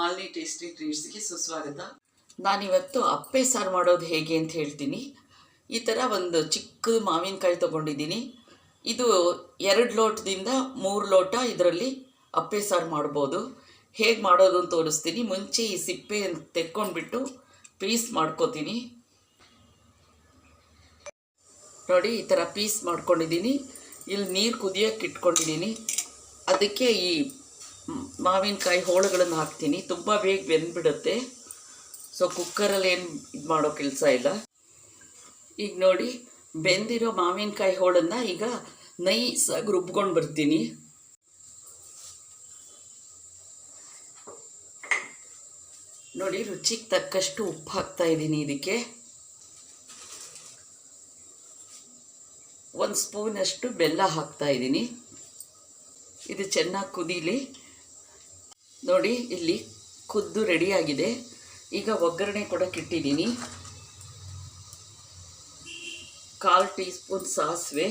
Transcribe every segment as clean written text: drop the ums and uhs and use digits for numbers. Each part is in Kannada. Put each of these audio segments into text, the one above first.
ಮಾಲಿನಿ ಟೇಸ್ಟಿ ಟ್ರೀಟ್ಸ್ಗೆ ಸುಸ್ವಾಗತ. ನಾನಿವತ್ತು ಅಪ್ಪೆ ಸಾರು ಮಾಡೋದು ಹೇಗೆ ಅಂತ ಹೇಳ್ತೀನಿ. ಈ ಥರ ಒಂದು ಚಿಕ್ಕ ಮಾವಿನಕಾಯಿ ತೊಗೊಂಡಿದ್ದೀನಿ. ಇದು 2 ಲೋಟದಿಂದ 3 ಲೋಟ ಇದರಲ್ಲಿ ಅಪ್ಪೆ ಸಾರು ಮಾಡ್ಬೋದು. ಹೇಗೆ ಮಾಡೋದು ಅಂತ ತೋರಿಸ್ತೀನಿ. ಮುಂಚೆ ಈ ಸಿಪ್ಪೆ ತೆಕ್ಕೊಂಡ್ಬಿಟ್ಟು ಪೀಸ್ ಮಾಡ್ಕೋತೀನಿ. ನೋಡಿ, ಈ ಥರ ಪೀಸ್ ಮಾಡ್ಕೊಂಡಿದ್ದೀನಿ. ಇಲ್ಲಿ ನೀರು ಕುದಿಯೋಕ್ಕೆ ಇಟ್ಕೊಂಡಿದ್ದೀನಿ. ಅದಕ್ಕೆ ಈ ಮಾವಿನಕಾಯಿ ಹೋಳುಗಳನ್ನು ಹಾಕ್ತೀನಿ. ತುಂಬ ಬೇಗ ಬೆಂದ್ಬಿಡುತ್ತೆ. ಸೊ ಕುಕ್ಕರಲ್ಲಿ ಏನು ಇದು ಮಾಡೋ ಕೆಲಸ ಇಲ್ಲ. ಈಗ ನೋಡಿ, ಬೆಂದಿರೋ ಮಾವಿನಕಾಯಿ ಹೋಳನ್ನು ಈಗ ನೈಸಾಗಿ ರುಬ್ಕೊಂಡು ಬರ್ತೀನಿ. ನೋಡಿ, ರುಚಿಗೆ ತಕ್ಕಷ್ಟು ಉಪ್ಪು ಹಾಕ್ತಾ ಇದ್ದೀನಿ. ಇದಕ್ಕೆ 1 ಸ್ಪೂನಷ್ಟು ಬೆಲ್ಲ ಹಾಕ್ತಾ ಇದ್ದೀನಿ. ಇದು ಚೆನ್ನಾಗಿ ಕುದೀಲಿ. ನೋಡಿ, ಇಲ್ಲಿ ಕುದ್ದು ರೆಡಿಯಾಗಿದೆ. ಈಗ ಒಗ್ಗರಣೆ ಕೊಡೋಕೆ ಇಟ್ಟಿದ್ದೀನಿ. 1/4 ಟೀ ಸ್ಪೂನ್ ಸಾಸಿವೆ,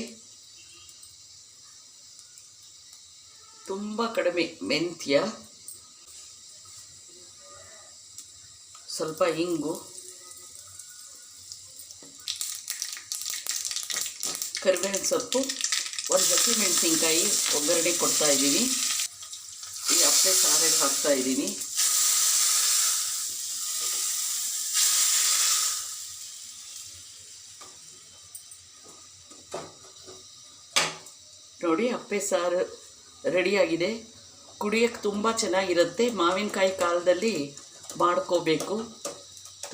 ತುಂಬ ಕಡಿಮೆ ಮೆಂತ್ಯ, ಸ್ವಲ್ಪ ಇಂಗು, ಕರಿಬೇವಿನ ಸೊಪ್ಪು, 1 ಹಸಿಮೆಣಸಿನ್ಕಾಯಿ ಒಗ್ಗರಣೆ ಕೊಡ್ತಾ ಇದ್ದೀನಿ. ಈ ಅಪ್ಪೆ ಸಾರಿಗೆ ಹಾಕ್ತಾ ಇದ್ದೀನಿ. ನೋಡಿ, ಅಪ್ಪೆ ಸಾರು ರೆಡಿಯಾಗಿದೆ. ಕುಡಿಯೋಕ್ಕೆ ತುಂಬ ಚೆನ್ನಾಗಿರುತ್ತೆ. ಮಾವಿನಕಾಯಿ ಕಾಲದಲ್ಲಿ ಮಾಡ್ಕೋಬೇಕು.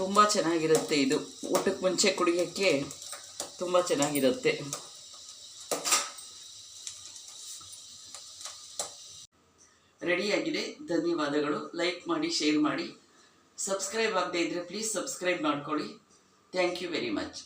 ತುಂಬ ಚೆನ್ನಾಗಿರುತ್ತೆ. ಇದು ಊಟಕ್ಕೆ ಮುಂಚೆ ಕುಡಿಯೋಕ್ಕೆ ತುಂಬ ಚೆನ್ನಾಗಿರುತ್ತೆ. ರೆಡಿಯಾಗಿದೆ. ಧನ್ಯವಾದಗಳು. ಲೈಕ್ ಮಾಡಿ, ಶೇರ್ ಮಾಡಿ. ಸಬ್ಸ್ಕ್ರೈಬ್ ಆಗದೇ ಇದ್ದರೆ ಪ್ಲೀಸ್ ಸಬ್ಸ್ಕ್ರೈಬ್ ಮಾಡ್ಕೊಳ್ಳಿ. Thank you very much.